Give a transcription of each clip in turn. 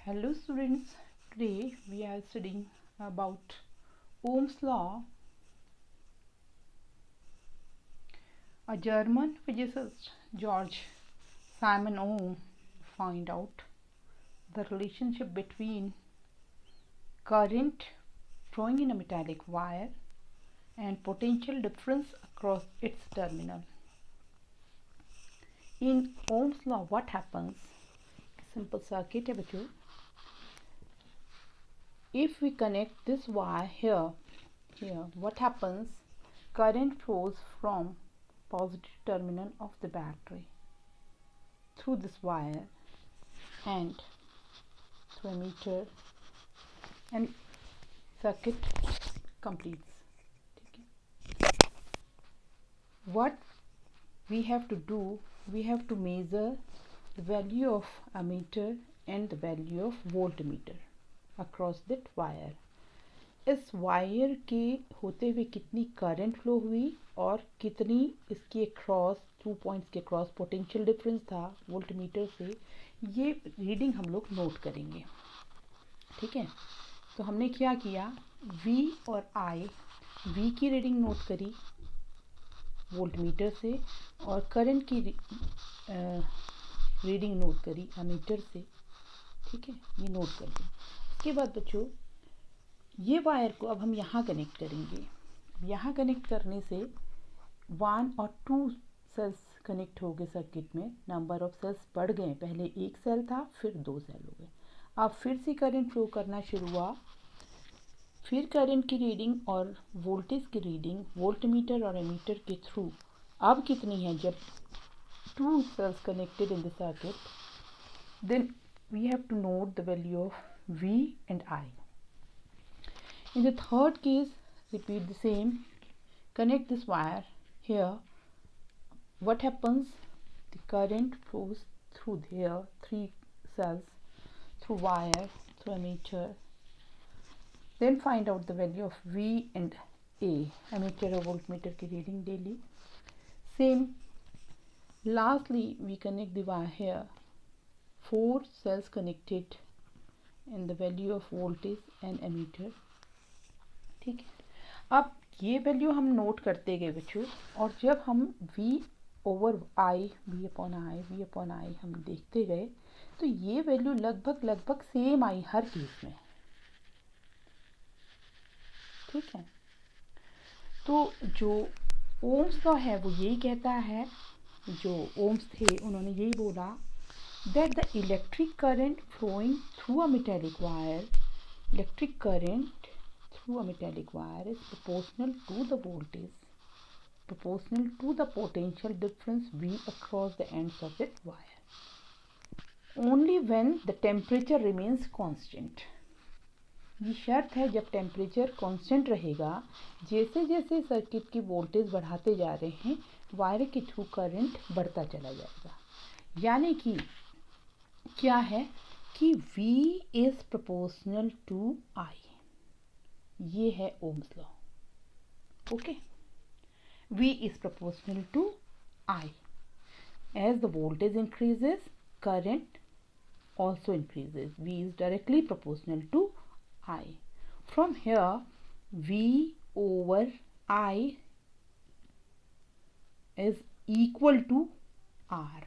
Hello students, today we are studying about Ohm's law. A German physicist, George Simon Ohm, found out the relationship between current flowing in a metallic wire and potential difference across its terminal. In Ohm's law, what happens? Simple circuit है बच्चों. If we connect this wire here, what happens? Current flows from positive terminal of the battery through this wire and through ammeter, and circuit completes. What we have to do, we have to measure the value of ammeter and the value of voltmeter across that wire. इस wire के होते हुए कितनी current flow हुई और कितनी इसके cross 2 points के क्रॉस पोटेंशियल डिफरेंस था वोल्टमीटर से, ये रीडिंग हम लोग नोट करेंगे. ठीक है, तो हमने क्या किया, V और I, V की रीडिंग नोट करी वोल्टमीटर से और करंट की रीडिंग नोट करी एमीटर से. ठीक है, ये नोट कर दी. उसके बाद बच्चों ये वायर को अब हम यहाँ कनेक्ट करेंगे. यहाँ कनेक्ट करने से 1 और 2 सेल्स कनेक्ट हो गए सर्किट में. नंबर ऑफ सेल्स बढ़ गए, पहले एक सेल था फिर 2 सेल हो गए. अब फिर से करंट फ्लो करना शुरू हुआ. फिर करंट की रीडिंग और वोल्टेज की रीडिंग वोल्टमीटर और एमीटर के थ्रू अब कितनी है, जब 2 cells connected in the circuit, then we have to note the value of V and I. In the third case, repeat the same. Connect this wire here. What happens? The current flows through there, 3 cells, through wire, through ammeter. Then find out the value of V and A, ammeter or voltmeter की reading daily. Same. Lastly, we connect the wire here. 4 cells connected and the value of voltage and ammeter. ठीक है, अब ये value हम note करते गए बच्चों, और जब हम V over I, V upon I हम देखते गए तो ये वैल्यू लगभग सेम आई हर केस में. ठीक है, तो जो ओम्स लॉ है वो यही कहता है, जो ओम्स थे उन्होंने यही बोला that the electric current flowing through a metallic wire is proportional to the voltage proportional to the potential difference V across the ends of that wire only when the temperature remains constant. ये शर्त है जब temperature constant रहेगा. जैसे जैसे circuit की voltage बढ़ाते जा रहे हैं वायर के थ्रू करंट बढ़ता चला जाएगा. यानी कि क्या है कि V is proportional to I. ये है Ohm's law. Okay, V is proportional to I. As the voltage increases, current also increases. V is directly proportional to I. From here, V over I is equal to R.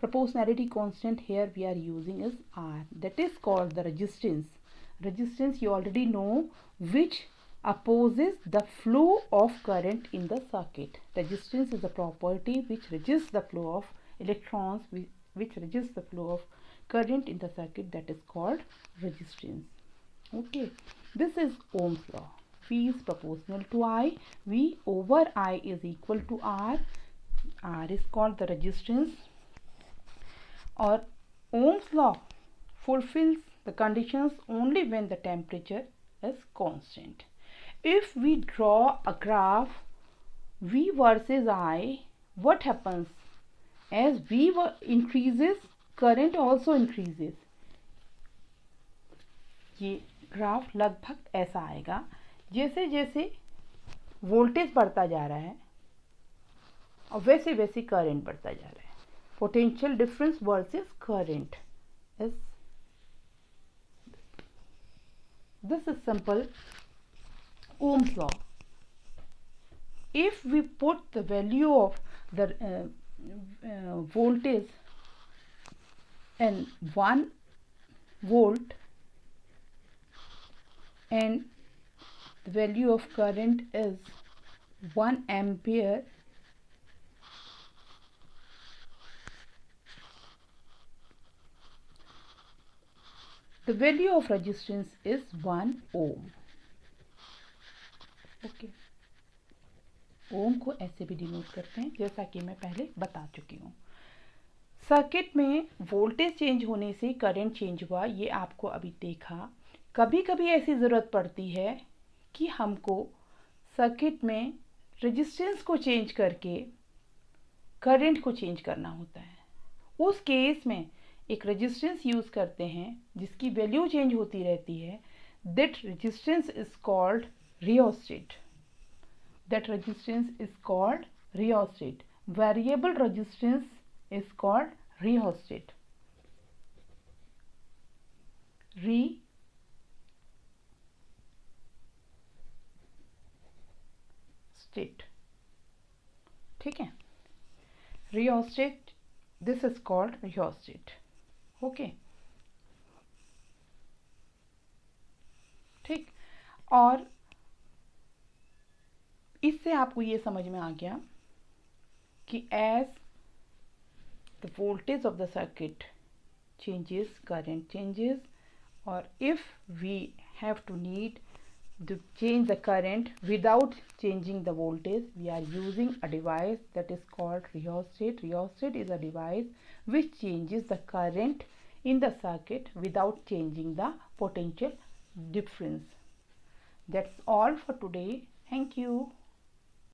Proportionality constant here we are using is R. That is called the resistance. Resistance you already know, which opposes the flow of current in the circuit. Resistance is a property which resists the flow of electrons, which resists the flow of current in the circuit. That is called resistance. Okay, this is Ohm's law. V is proportional to I. V over I is equal to R. R is called the resistance. Or Ohm's law fulfills the conditions only when the temperature is constant. If we draw a graph V versus I, what happens? As V increases, current also increases. ये graph लगभग ऐसा आएगा. जैसे जैसे voltage बढ़ता जा रहा है और वैसे वैसे करंट बढ़ता जा रहा है. Potential difference versus current is This is simple Ohm's law. If we put the value of the voltage in 1 volt and the value of current is 1 ampere, the value of resistance is 1 ohm. Okay, ओम को ऐसे भी denote करते हैं जैसा कि मैं पहले बता चुकी हूँ। सर्किट में वोल्टेज चेंज होने से करंट चेंज हुआ, ये आपको अभी देखा। कभी कभी ऐसी ज़रूरत पड़ती है कि हमको सर्किट में रेजिस्टेंस को चेंज करके करंट को चेंज करना होता है। उस केस में एक रेजिस्टेंस यूज़ करते हैं जिसकी वैल्यू चेंज होती रहती है। That resistance is called rheostat. That resistance is called rheostat. Variable resistance is called rheostat. Rheostat. ठीक है, rheostat. This is called rheostat. Okay. ठीक, और इससे आपको ये समझ में आ गया कि as the voltage of the circuit changes, current changes, और if we have to need to change the current without changing the voltage, we are using a device that is called rheostat. Rheostat is a device which changes the current in the circuit without changing the potential difference. That's all for today. Thank you.